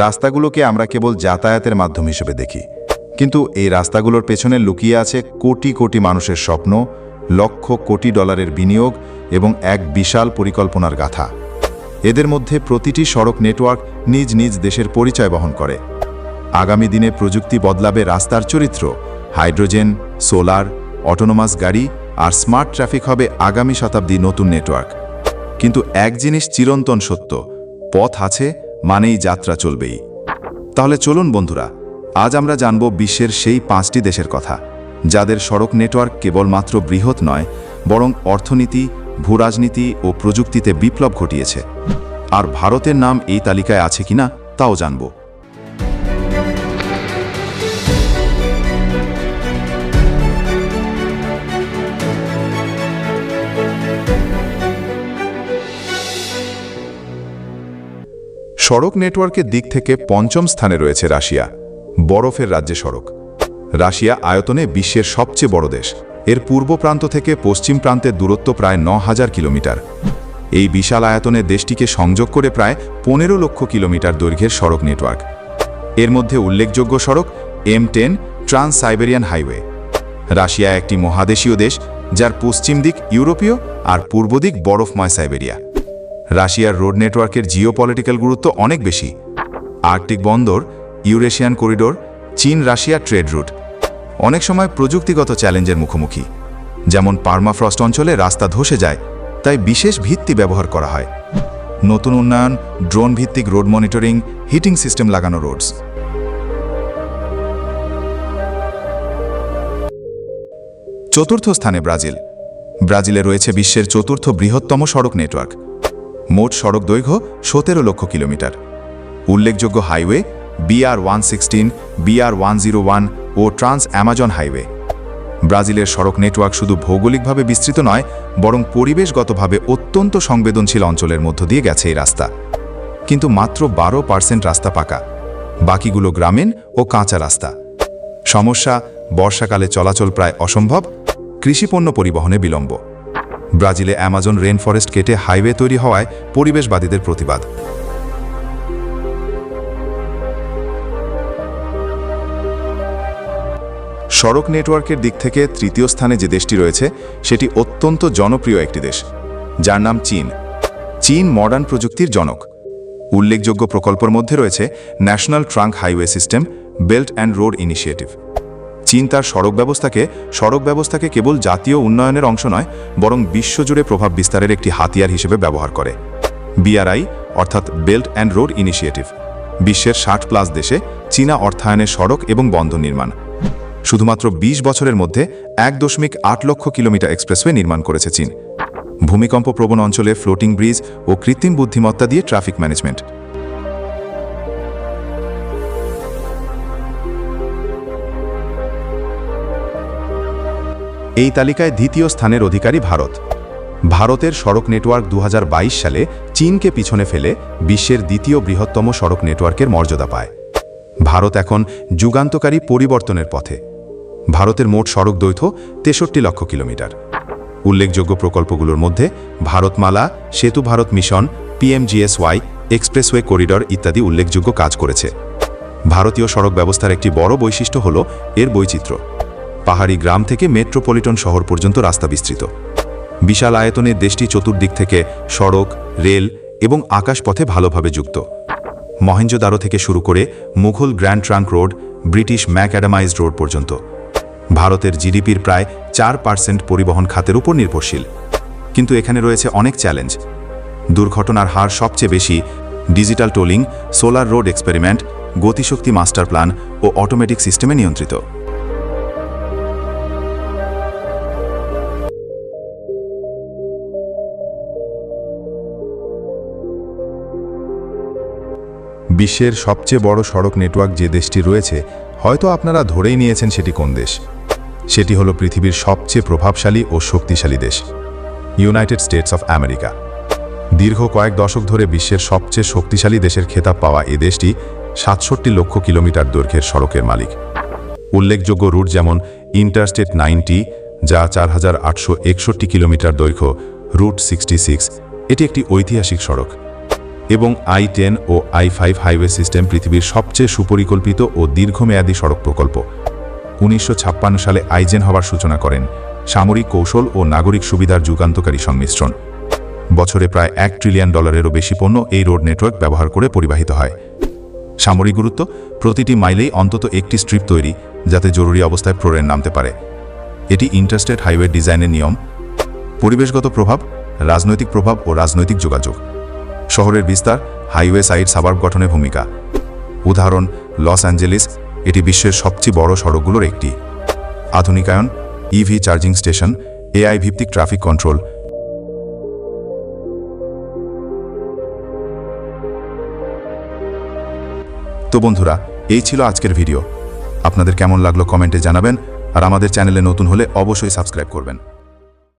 রাস্তাগুলোকে আমরা কেবল যাতায়াতের মাধ্যম হিসেবে দেখি, কিন্তু এই রাস্তাগুলোর পেছনে লুকিয়ে আছে কোটি কোটি মানুষের স্বপ্ন, লক্ষ কোটি ডলারের বিনিয়োগ এবং এক বিশাল পরিকল্পনার গাথা। এদের মধ্যে প্রতিটি সড়ক নেটওয়ার্ক নিজ নিজ দেশের পরিচয় বহন করে। আগামী দিনে প্রযুক্তি বদলাবে রাস্তার চরিত্র। হাইড্রোজেন, সোলার, অটোনোমাস গাড়ি আর স্মার্ট ট্রাফিক হবে আগামী শতাব্দী নতুন নেটওয়ার্ক। কিন্তু এক জিনিস চিরন্তন সত্য, পথ আছে মানেই যাত্রা চলবেই। তাহলে চলুন বন্ধুরা, আজ আমরা জানব বিশ্বের সেই 5টি দেশের কথা, যাদের সড়ক নেটওয়ার্ক কেবলমাত্র বৃহৎ নয়, বরং অর্থনীতি, ভূরাজনীতি ও প্রযুক্তিতে বিপ্লব ঘটিয়েছে। আর ভারতের নাম এই তালিকায় আছে কিনা তাও জানব। সড়ক নেটওয়ার্কের দিক থেকে 5ম স্থানে রয়েছে রাশিয়া, বরফের রাজ্যে সড়ক। রাশিয়া আয়তনে বিশ্বের সবচেয়ে বড় দেশ। এর পূর্ব প্রান্ত থেকে পশ্চিম প্রান্তের দূরত্ব প্রায় 9000 কিলোমিটার। এই বিশাল আয়তনের দেশটিকে সংযোগ করে প্রায় 15 লক্ষ কিলোমিটার দৈর্ঘ্যের সড়ক নেটওয়ার্ক। এর মধ্যে উল্লেখযোগ্য সড়ক M10 trans Siberian highway. Russia একটি মহাদেশীয় দেশ, যার পশ্চিম দিক ইউরোপীয় আর পূর্ব দিক বরফময় সাইবেরিয়া। রাশিয়ার রোড নেটওয়ার্কের জিওপলিটিক্যাল গুরুত্ব অনেক বেশি। আর্কটিক বন্দর, ইউরেশিয়ান করিডোর, চীন রাশিয়া ট্রেড রুট অনেক সময় প্রযুক্তিগত চ্যালেঞ্জের মুখোমুখি। যেমন পার্মাফ্রস্ট অঞ্চলে রাস্তা ধসে যায়, তাই বিশেষ ভিত্তি ব্যবহার করা হয়। নতুন উন্নয়ন, ড্রোন ভিত্তিক রোড মনিটরিং, হিটিং সিস্টেম লাগানো রোডস। চতুর্থ স্থানে ব্রাজিল। ব্রাজিলে রয়েছে বিশ্বের চতুর্থ বৃহত্তম সড়ক নেটওয়ার্ক। মোট সড়ক দৈর্ঘ্য 17 লক্ষ কিলোমিটার। উল্লেখযোগ্য হাইওয়ে BR-116, BR-101 ও ট্রান্স অ্যামাজন হাইওয়ে। ব্রাজিলের সড়ক নেটওয়ার্ক শুধু ভৌগোলিকভাবে বিস্তৃত নয়, বরং পরিবেশগতভাবে অত্যন্ত সংবেদনশীল অঞ্চলের মধ্য দিয়ে গেছে এই রাস্তা। কিন্তু মাত্র 12% রাস্তা পাকা, বাকিগুলো গ্রামীণ ও কাঁচা রাস্তা। সমস্যা, বর্ষাকালে চলাচল প্রায় অসম্ভব, কৃষিপণ্য পরিবহনে বিলম্ব। ব্রাজিলে অ্যামাজন রেন ফরেস্ট কেটে হাইওয়ে তৈরি হওয়ায় পরিবেশবাদীদের প্রতিবাদ। সড়ক নেটওয়ার্কের দিক থেকে তৃতীয় স্থানে যে দেশটি রয়েছে, সেটি অত্যন্ত জনপ্রিয় একটি দেশ, যার নাম চীন। চীন মডার্ন প্রযুক্তির জনক। উল্লেখযোগ্য প্রকল্পের মধ্যে রয়েছে national trunk highway system, belt and road initiative. চীন তার সড়ক ব্যবস্থাকে কেবল জাতীয় উন্নয়নের অংশ নয়, বরং বিশ্বজুড়ে প্রভাব বিস্তারের একটি হাতিয়ার হিসেবে ব্যবহার করে। BRI অর্থাৎ বেল্ট অ্যান্ড রোড ইনিশিয়েটিভ বিশ্বের 60+ দেশে চীনা অর্থায়নে সড়ক এবং বন্দর নির্মাণ। শুধুমাত্র 20 বছরের মধ্যে 1.8 লক্ষ কিলোমিটার এক্সপ্রেসওয়ে নির্মাণ করেছে চীন। ভূমিকম্প প্রবণ অঞ্চলে ফ্লোটিং ব্রিজ ও কৃত্রিম বুদ্ধিমত্তা দিয়ে ট্রাফিক ম্যানেজমেন্ট। এই তালিকায় দ্বিতীয় স্থানের অধিকারী ভারত। ভারতের সড়ক নেটওয়ার্ক 2022 সালে চীনকে পিছনে ফেলে বিশ্বের দ্বিতীয় বৃহত্তম সড়ক নেটওয়ার্কের মর্যাদা পায়। ভারত এখন যুগান্তকারী পরিবর্তনের পথে। ভারতের মোট সড়ক দৈর্ঘ্য 63 লক্ষ কিলোমিটার। উল্লেখযোগ্য প্রকল্পগুলোর মধ্যে ভারতমালা, সেতু Bharat mission, PMGSY, expressway corridor ইত্যাদি উল্লেখযোগ্য কাজ করেছে। ভারতীয় সড়ক ব্যবস্থার একটি বড় বৈশিষ্ট্য হল এর বৈচিত্র্য। পাহাড়ি গ্রাম থেকে মেট্রোপলিটন শহর পর্যন্ত রাস্তা বিস্তৃত। বিশাল আয়তনের দেশটি চতুর্দিক থেকে সড়ক, রেল এবং আকাশপথে ভালোভাবে যুক্ত। মহেঞ্জোদারো থেকে শুরু করে Mughal grand trunk road, British macadamised road পর্যন্ত। ভারতের জিডিপির প্রায় 4% পরিবহন খাতের উপর নির্ভরশীল। কিন্তু এখানে রয়েছে অনেক চ্যালেঞ্জ। দুর্ঘটনার হার সবচেয়ে বেশি। ডিজিটাল টোলিং, সোলার রোড এক্সপেরিমেন্ট, গতিশক্তি মাস্টার প্ল্যান ও অটোমেটিক সিস্টেমে নিয়ন্ত্রিত। বিশ্বের সবচেয়ে বড় সড়ক নেটওয়ার্ক যে দেশটি রয়েছে, হয়তো আপনারা ধরেই নিয়েছেন সেটি কোন দেশ। সেটি হলো পৃথিবীর সবচেয়ে প্রভাবশালী ও শক্তিশালী দেশ, ইউনাইটেড স্টেটস অফ আমেরিকা। দীর্ঘ কয়েক দশক ধরে বিশ্বের সবচেয়ে শক্তিশালী দেশের খেতাব পাওয়া এ দেশটি 67 লক্ষ কিলোমিটার দৈর্ঘ্যের সড়কের মালিক। উল্লেখযোগ্য রুট যেমন ইন্টারস্টেট 90, যা 4861 কিলোমিটার দৈর্ঘ্য, রুট 66, এটি একটি ঐতিহাসিক সড়ক। এবং I-10 ও I-5 হাইওয়ে সিস্টেম পৃথিবীর সবচেয়ে সুপরিকল্পিত ও দীর্ঘমেয়াদী সড়ক প্রকল্প। 1956 সালে আইজেন হওয়ার সূচনা করেন, সামরিক কৌশল ও নাগরিক সুবিধার যুগান্তকারী সংমিশ্রণ। বছরে প্রায় $1 ট্রিলিয়ন বেশি পণ্য এই রোড নেটওয়ার্ক ব্যবহার করে পরিবাহিত হয়। সামরিক গুরুত্ব, প্রতিটি মাইলেই অন্তত একটি স্ট্রিপ তৈরি, যাতে জরুরি অবস্থায় প্রহরী নামতে পারে। এটি ইন্টারস্টেট হাইওয়ে ডিজাইনের নিয়ম। পরিবেশগত প্রভাব, রাজনৈতিক প্রভাব ও রাজনৈতিক যোগাযোগ। শহরের বিস্তার, হাইওয়ে সাইড সাবার্ব গঠনে ভূমিকা। উদাহরণ লস অ্যাঞ্জেলিস, এটি বিশ্বের সবচেয়ে বড় সড়কগুলোর একটি। আধুনিকায়ন, ইভি চার্জিং স্টেশন, AI ভিত্তিক ট্রাফিক কন্ট্রোল। তো বন্ধুরা, এই ছিল আজকের ভিডিও। আপনাদের কেমন লাগলো কমেন্টে জানাবেন, আর আমাদের চ্যানেলে নতুন হলে অবশ্যই সাবস্ক্রাইব করবেন।